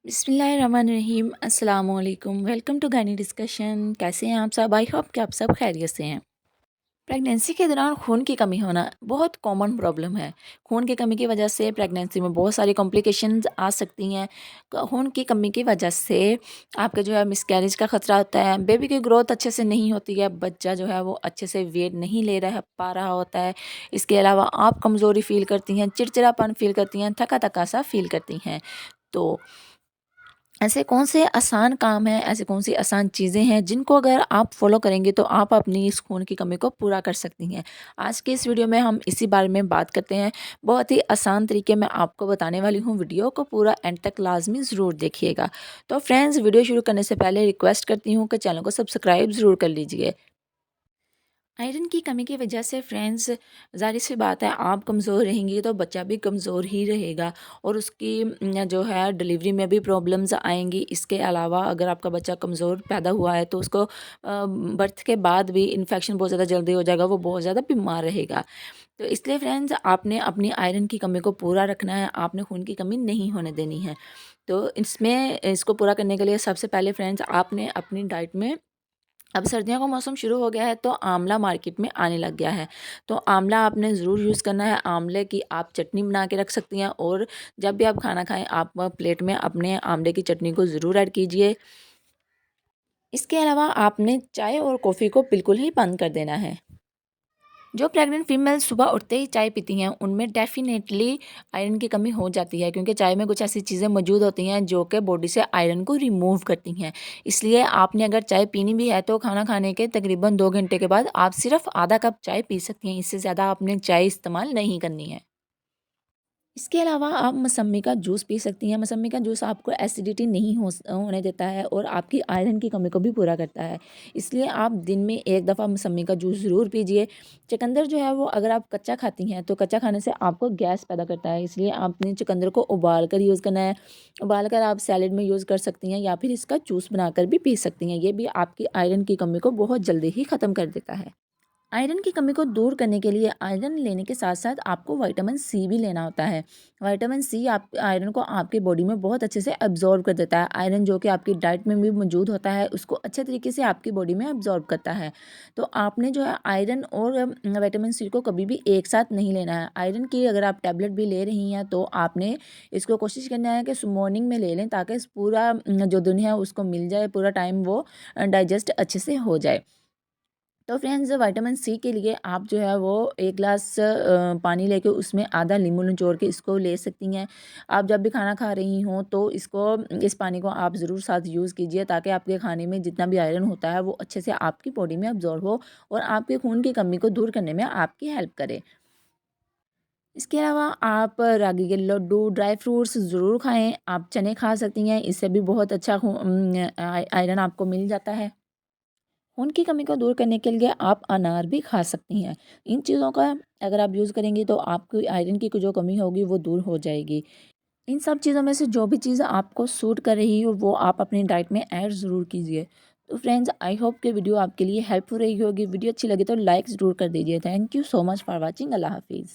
बिस्मिल्लाहिर्रहमानिर्रहीम अस्सलाम वालेकुम। वेलकम टू गानी डिस्कशन। कैसे हैं आप सब? आई होप कि आप सब खैरियत से हैं। प्रेगनेंसी के दौरान खून की कमी होना बहुत कॉमन प्रॉब्लम है। खून की कमी की वजह से प्रेगनेंसी में बहुत सारी कॉम्प्लिकेशंस आ सकती हैं। खून की कमी की वजह से आपके जो है मिसकैरेज का ख़तरा होता है, बेबी की ग्रोथ अच्छे से नहीं होती है, बच्चा जो है वो अच्छे से वेट नहीं ले रहा पा रहा होता है। इसके अलावा आप कमज़ोरी फ़ील करती हैं, चिड़चिड़ापन फ़ील करती हैं, थका-थका सा फ़ील करती हैं। तो ऐसे कौन से आसान काम हैं, ऐसी कौन सी आसान चीज़ें हैं जिनको अगर आप फॉलो करेंगे तो आप अपनी इस खून की कमी को पूरा कर सकती हैं। आज के इस वीडियो में हम इसी बारे में बात करते हैं। बहुत ही आसान तरीके में आपको बताने वाली हूँ, वीडियो को पूरा एंड तक लाजमी ज़रूर देखिएगा। तो फ्रेंड्स, वीडियो शुरू करने से पहले रिक्वेस्ट करती हूँ कि चैनल को सब्सक्राइब ज़रूर कर लीजिए। आयरन की कमी की वजह से फ्रेंड्स, ज़ाहिर सी बात है आप कमज़ोर रहेंगी तो बच्चा भी कमज़ोर ही रहेगा और उसकी जो है डिलीवरी में भी प्रॉब्लम्स आएंगी। इसके अलावा अगर आपका बच्चा कमज़ोर पैदा हुआ है तो उसको बर्थ के बाद भी इन्फेक्शन बहुत ज़्यादा जल्दी हो जाएगा, वो बहुत ज़्यादा बीमार रहेगा। तो इसलिए फ्रेंड्स, आपने अपनी आयरन की कमी को पूरा रखना है, आपने खून की कमी नहीं होने देनी है। तो इसमें इसको पूरा करने के लिए सबसे पहले फ्रेंड्स, आपने अपनी डाइट में, अब सर्दियों का मौसम शुरू हो गया है तो आंवला मार्केट में आने लग गया है। तो आंवला आपने ज़रूर यूज़ करना है। आंवले की आप चटनी बना के रख सकती हैं और जब भी आप खाना खाएं आप प्लेट में अपने आंवले की चटनी को ज़रूर ऐड कीजिए। इसके अलावा आपने चाय और कॉफ़ी को बिल्कुल ही बंद कर देना है। जो प्रेग्नेंट फीमेल सुबह उठते ही चाय पीती हैं उनमें डेफिनेटली आयरन की कमी हो जाती है, क्योंकि चाय में कुछ ऐसी चीज़ें मौजूद होती हैं जो कि बॉडी से आयरन को रिमूव करती हैं। इसलिए आपने अगर चाय पीनी भी है तो खाना खाने के तकरीबन 2 घंटे के बाद आप सिर्फ आधा कप चाय पी सकती हैं। इससे ज़्यादा आपने चाय इस्तेमाल नहीं करनी है। इसके अलावा आप मौसम्मी का जूस पी सकती हैं। मौसम्मी का जूस आपको एसिडिटी नहीं होने देता है और आपकी आयरन की कमी को भी पूरा करता है। इसलिए आप दिन में एक दफ़ा मौसम्मी का जूस ज़रूर पीजिए। चुकंदर जो है वो अगर आप कच्चा खाती हैं तो कच्चा खाने से आपको गैस पैदा करता है, इसलिए आपने चुकंदर को उबाल कर यूज़ करना है। उबाल कर आप सैलेड में यूज़ कर सकती हैं या फिर इसका जूस बनाकर भी पी सकती हैं। ये भी आपकी आयरन की कमी को बहुत जल्दी ही ख़त्म कर देता है। आयरन की कमी को दूर करने के लिए आयरन लेने के साथ साथ आपको विटामिन सी भी लेना होता है। विटामिन सी आप आयरन को आपकी बॉडी में बहुत अच्छे से अब्जॉर्ब कर देता है। आयरन जो कि आपकी डाइट में भी मौजूद होता है उसको अच्छे तरीके से आपकी बॉडी में अब्जॉर्ब करता है। तो आपने जो है आयरन और विटामिन सी को कभी भी एक साथ नहीं लेना है। आयरन की अगर आप टैबलेट भी ले रही हैं तो आपने इसको कोशिश करना है कि मॉर्निंग में ले लें, ताकि इस पूरा जो दिन है उसको मिल जाए, पूरा टाइम वो डाइजेस्ट अच्छे से हो जाए। तो फ्रेंड्स, विटामिन सी के लिए आप जो है वो एक गिलास पानी लेके उसमें आधा नींबू निचोड़ के इसको ले सकती हैं। आप जब भी खाना खा रही हों तो इस पानी को आप ज़रूर साथ यूज़ कीजिए, ताकि आपके खाने में जितना भी आयरन होता है वो अच्छे से आपकी बॉडी में अब्जॉर्ब हो और आपके खून की कमी को दूर करने में आपकी हेल्प करे। इसके अलावा आप रागी के लड्डू, ड्राई फ्रूट्स ज़रूर खाएं। आप चने खा सकती हैं, इससे भी बहुत अच्छा आयरन आपको मिल जाता है। खून की कमी को दूर करने के लिए आप अनार भी खा सकती हैं। इन चीज़ों का अगर आप यूज़ करेंगी तो आपकी आयरन की जो कमी होगी वो दूर हो जाएगी। इन सब चीज़ों में से जो भी चीज़ आपको सूट कर रही हो वो आप अपनी डाइट में ऐड ज़रूर कीजिए। तो फ्रेंड्स, आई होप कि वीडियो आपके लिए हेल्पफुल रही होगी। वीडियो अच्छी लगे तो लाइक ज़रूर कर दीजिए। Thank you so much for watching. अल्लाह हाफिज़।